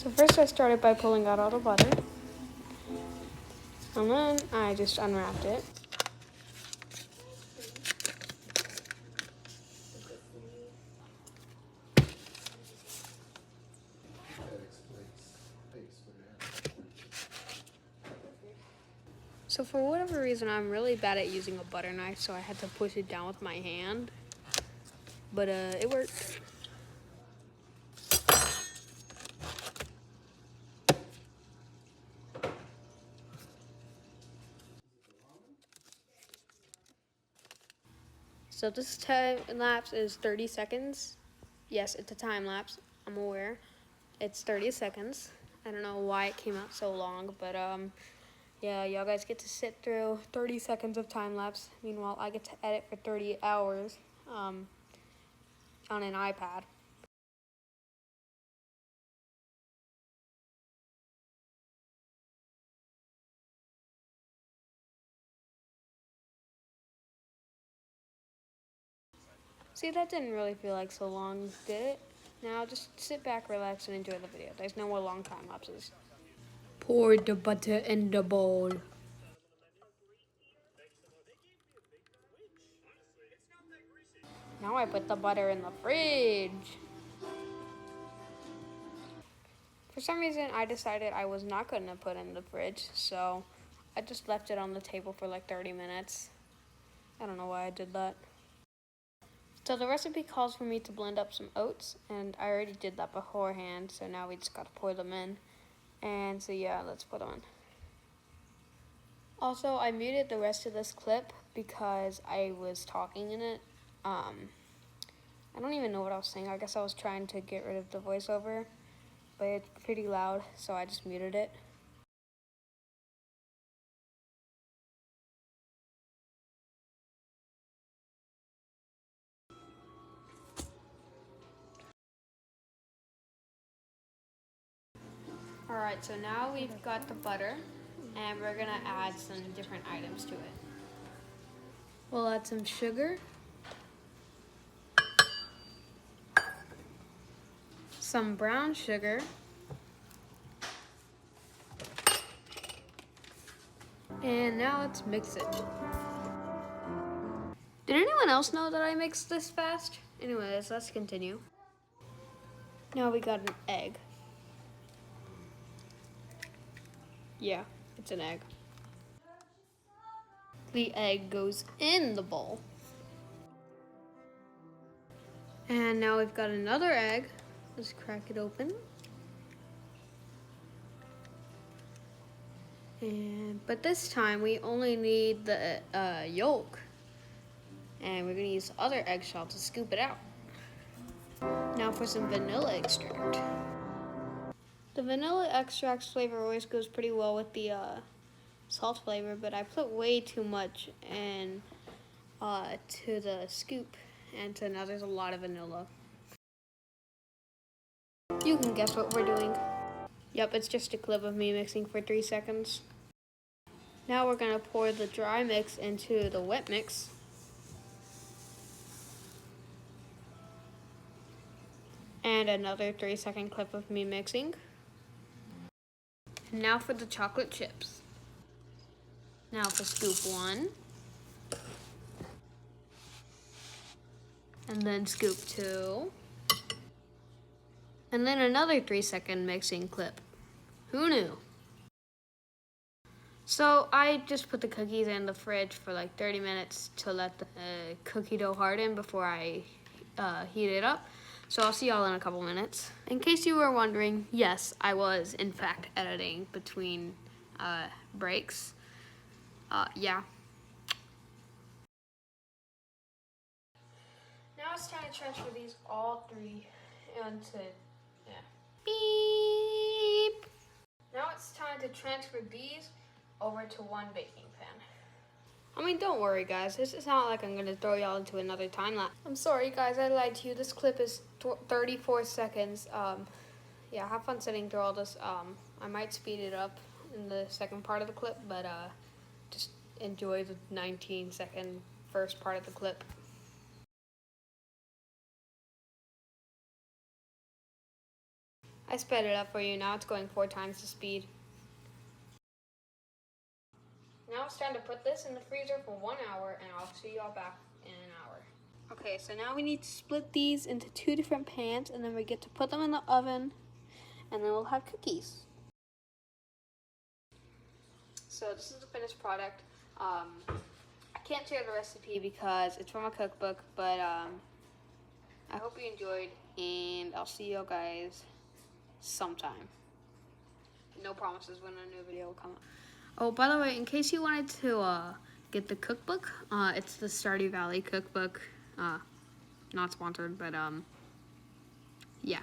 So first I started by pulling out all the butter, and then I just unwrapped it. So for whatever reason, I'm really bad at using a butter knife, so I had to push it down with my hand, but it worked. So this time lapse is 30 seconds. Yes, it's a time lapse, I'm aware. It's 30 seconds. I don't know why it came out so long, but yeah, y'all guys get to sit through 30 seconds of time lapse. Meanwhile, I get to edit for 30 hours on an iPad. See, that didn't really feel like so long, did it? Now just sit back, relax, and enjoy the video. There's no more long time lapses. Pour the butter in the bowl. Now I put the butter in the fridge. For some reason, I decided I was not going to put it in the fridge, so I just left it on the table for like 30 minutes. I don't know why I did that. So the recipe calls for me to blend up some oats, and I already did that beforehand, so now we just got to pour them in. And so yeah, let's put them in. Also, I muted the rest of this clip because I was talking in it. I don't even know what I was saying. I guess I was trying to get rid of the voiceover, but it's pretty loud, so I just muted it. Alright, so now we've got the butter, and we're gonna add some different items to it. We'll add some sugar, some brown sugar, and now let's mix it. Did anyone else know that I mixed this fast? Anyways, let's continue. Now we got an egg. Yeah, it's an egg. The egg goes in the bowl. And now we've got another egg. Let's crack it open. But this time we only need the yolk. And we're gonna use the other eggshell to scoop it out. Now for some vanilla extract. The vanilla extract flavor always goes pretty well with the salt flavor, but I put way too much in to the scoop, and so now there's a lot of vanilla. You can guess what we're doing. Yep, it's just a clip of me mixing for 3 seconds. Now we're gonna pour the dry mix into the wet mix. And another 3-second clip of me mixing. And now for the chocolate chips. Now for scoop 1. And then scoop 2. And then another 3-second mixing clip. Who knew? So I just put the cookies in the fridge for like 30 minutes to let the cookie dough harden before I heat it up. So I'll see y'all in a couple minutes. In case you were wondering, yes, I was in fact editing between breaks. Yeah. Now it's time to transfer these all 3 into, beep. Now it's time to transfer these over to one baking pan. I mean, don't worry guys, this is not like I'm gonna throw y'all into another time lapse. I'm sorry guys, I lied to you. This clip is 34 seconds. Yeah, have fun sitting through all this. I might speed it up in the second part of the clip, but just enjoy the 19-second first part of the clip. I sped it up for you. Now it's going 4 times the speed. Now it's time to put this in the freezer for 1 hour, and I'll see y'all back in an hour. Okay, so now we need to split these into 2 different pans, and then we get to put them in the oven, and then we'll have cookies. So this is the finished product. I can't share the recipe because it's from a cookbook, but I hope you enjoyed, and I'll see you guys sometime. No promises when a new video will come out. Oh, by the way, in case you wanted to get the cookbook, it's the Stardew Valley Cookbook. Not sponsored, but yeah.